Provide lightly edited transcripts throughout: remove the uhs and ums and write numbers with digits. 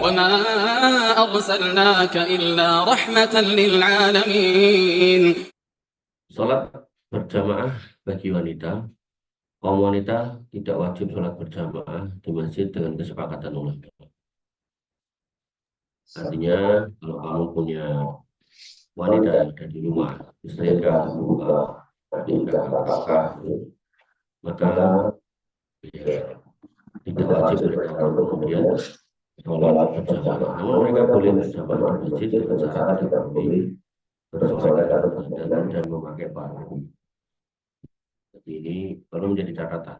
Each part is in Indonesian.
وما أرسلناك إلا رحمة للعالمين. Salat berjamaah bagi wanita. Kaum wanita tidak wajib sholat berjamaah di masjid dengan kesepakatan ulama. Artinya, kalau kamu punya wanita yang ada di rumah, istri Anda, adik kakak, maka ya, tidak wajib mereka untuk kemudian sholat berjamaah. Namun mereka boleh berjamaah di masjid dengan syarat tidak boleh bersuara dan memakai parfum. Jadi ini perlu menjadi catatan.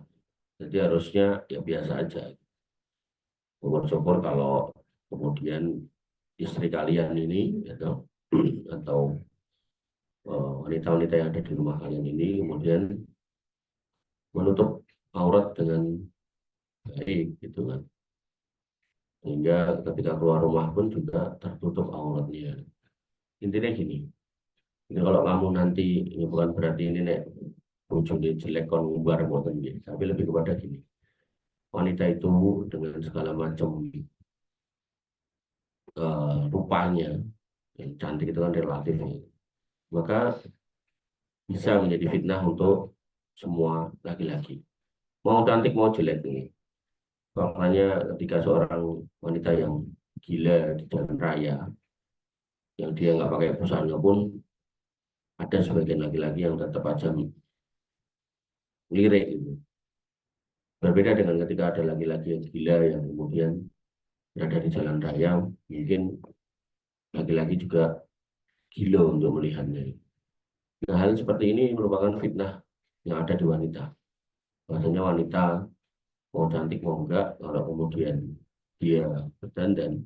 Jadi harusnya ya biasa aja. Syukur-syukur kalau kemudian istri kalian ini atau wanita-wanita yang ada di rumah kalian ini kemudian menutup aurat dengan baik gitu kan, sehingga ketika keluar rumah pun juga tertutup auratnya. Intinya gini, ini kalau kamu nanti, ini bukan berarti ini nek wujudnya jelek kon ngumbar ngoten nggih, tapi lebih kepada gini, wanita itu dengan segala macam rupanya, yang cantik itu kan relatif, maka bisa menjadi fitnah untuk semua laki-laki. Mau cantik mau jelek ini. Makanya ketika seorang wanita yang gila di jalan raya, yang dia nggak pakai busana pun, ada sebagian laki-laki yang tetap aja lirik gitu. Berbeda dengan ketika ada laki-laki yang gila yang kemudian berada di jalan raya, mungkin laki-laki juga gila untuk melihatnya. Nah, hal seperti ini merupakan fitnah yang ada di wanita. Bahasanya wanita mau cantik mau enggak, kalau kemudian dia berdandan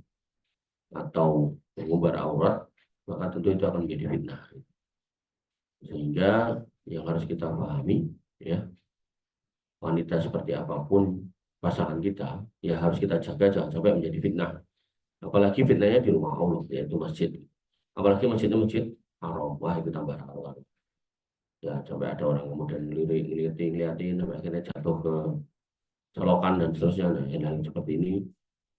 atau mengumbar aurat, maka tentu itu akan menjadi fitnah. Sehingga yang harus kita pahami, ya, wanita seperti apapun pasangan kita, ya harus kita jaga jangan sampai menjadi fitnah. Apalagi fitnahnya di rumah Allah, yaitu masjid. Apalagi masjidnya masjid haram, wah itu tambah haram. Ya sampai ada orang kemudian ngeliatin, sampai akhirnya jatuh ke selokan dan seterusnya. Nah, yang seperti ini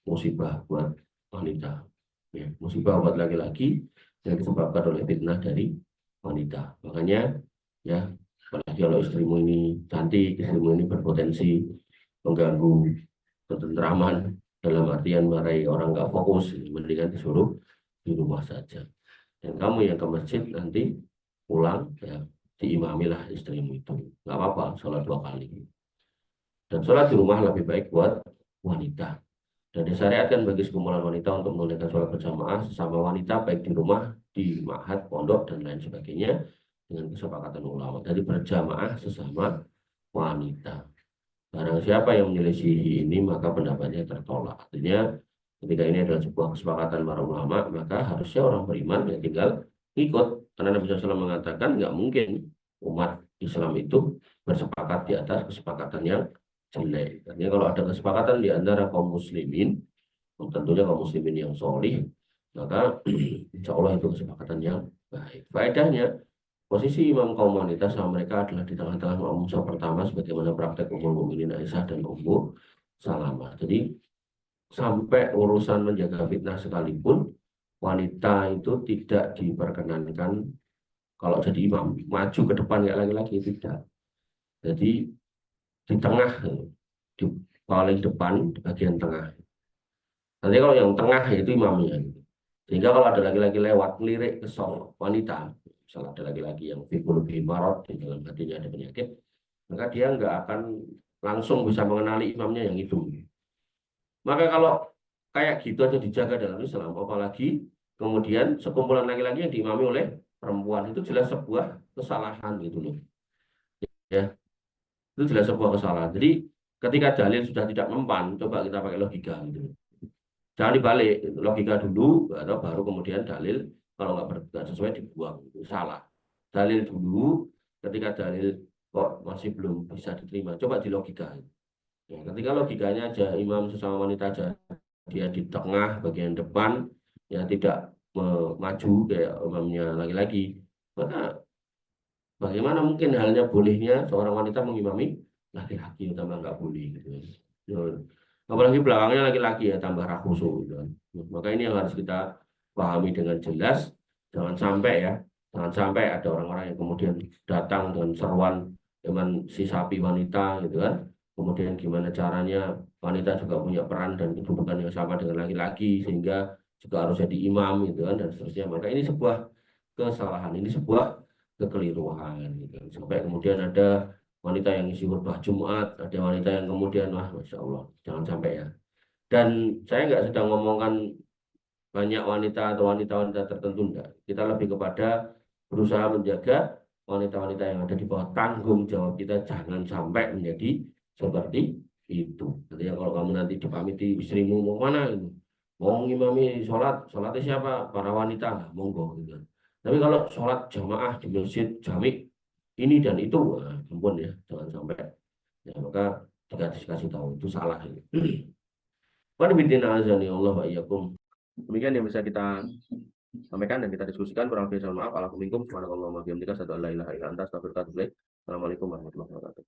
musibah buat wanita, ya, musibah buat laki-laki yang disebabkan oleh fitnah dari wanita. Makanya ya, apalagi kalau istrimu ini cantik, istrimu ini berpotensi mengganggu ketentraman dalam artian marahi orang nggak fokus, mendingan disuruh di rumah saja. Dan kamu yang ke masjid nanti pulang ya diimamilah istrimu itu, nggak apa-apa sholat 2 kali. Dan sholat di rumah lebih baik buat wanita. Dan disyariatkan bagi sekumpulan wanita untuk menunaikan sholat berjamaah sesama wanita baik di rumah, di ma'had, pondok dan lain sebagainya dengan kesepakatan ulama. Jadi berjamaah sesama wanita. Barang siapa yang menyelisihi ini maka pendapatnya tertolak. Artinya ketika ini adalah sebuah kesepakatan para ulama, maka harusnya orang beriman ya tinggal ikut. Karena Nabi SAW mengatakan nggak mungkin umat Islam itu bersepakat di atas kesepakatan yang jelek. Artinya kalau ada kesepakatan di antara kaum muslimin, tentunya kaum muslimin yang solih, maka insya Allah itu kesepakatan yang baik. Faedahnya, posisi imam kaum wanita sama mereka adalah di tengah-tengah makmum saf pertama sebagaimana praktek Ummul Mukminin Aisyah dan Ummu Salamah. Jadi sampai urusan menjaga fitnah sekalipun wanita itu tidak diperkenankan kalau jadi imam maju ke depan kayak laki-laki, tidak. Jadi di tengah, di paling depan di bagian tengah. Nanti kalau yang tengah itu imamnya. Sehingga kalau ada laki-laki lewat melirik ke wanita, misalnya ada laki-laki yang lebih marot di dalam hatinya ada penyakit, maka dia nggak akan langsung bisa mengenali imamnya yang itu. Maka kalau kayak gitu aja dijaga dalam Islam, apalagi kemudian sekumpulan laki-laki yang diimami oleh perempuan, itu jelas sebuah kesalahan gitu loh. Ya, itu jelas sebuah kesalahan. Jadi ketika dalil sudah tidak mempan, coba kita pakai logika gitu. Jangan dibalik, logika dulu atau baru kemudian dalil, kalau nggak sesuai dibuang, itu salah. Dalil dulu, ketika dalil kok masih belum bisa diterima, coba di logika. Ya, ketika logikanya aja imam sesama wanita aja dia di tengah bagian depan, ya tidak maju kayak imamnya laki-laki, maka bagaimana mungkin halnya bolehnya seorang wanita mengimami laki-laki, utama nggak boleh gitu. Apalagi belakangnya laki-laki ya tambah rakusu gitu kan. Maka ini yang harus kita pahami dengan jelas. Jangan sampai ada orang-orang yang kemudian datang dengan seruan dengan si sapi wanita gitu kan. Kemudian gimana caranya wanita juga punya peran dan kedudukan yang sama dengan laki-laki sehingga juga harus jadi imam gitu kan dan seterusnya. Maka ini sebuah kesalahan, ini sebuah kekeliruan gitu. Sampai kemudian ada wanita yang isi khutbah Jumat, ada wanita yang kemudian wah Masya Allah, jangan sampai ya. Dan saya nggak sedang ngomongkan banyak wanita atau wanita-wanita tertentu enggak. Kita lebih kepada berusaha menjaga wanita-wanita yang ada di bawah tanggung jawab kita jangan sampai menjadi seperti itu. Artinya kalau kamu nanti dipamiti istrimu mau mana itu, mau ngimami sholatnya siapa? Para wanita lah, monggo gitu. Tapi kalau sholat jamaah di masjid jami ini dan itu, wah, ampun ya, jangan sampai. Ya, maka dikasih tahu itu salah ini. Wanibidina azani Allah wa iyyakum. Demikian yang bisa kita sampaikan dan kita diskusikan. Kurang lebih mohon maaf. Alhamdulillah. Subhanallah wa bihamdika asyhadu an la ilaha illa anta astaghfiruka wa atubu ilaik. Assalamualaikum warahmatullahi wabarakatuh.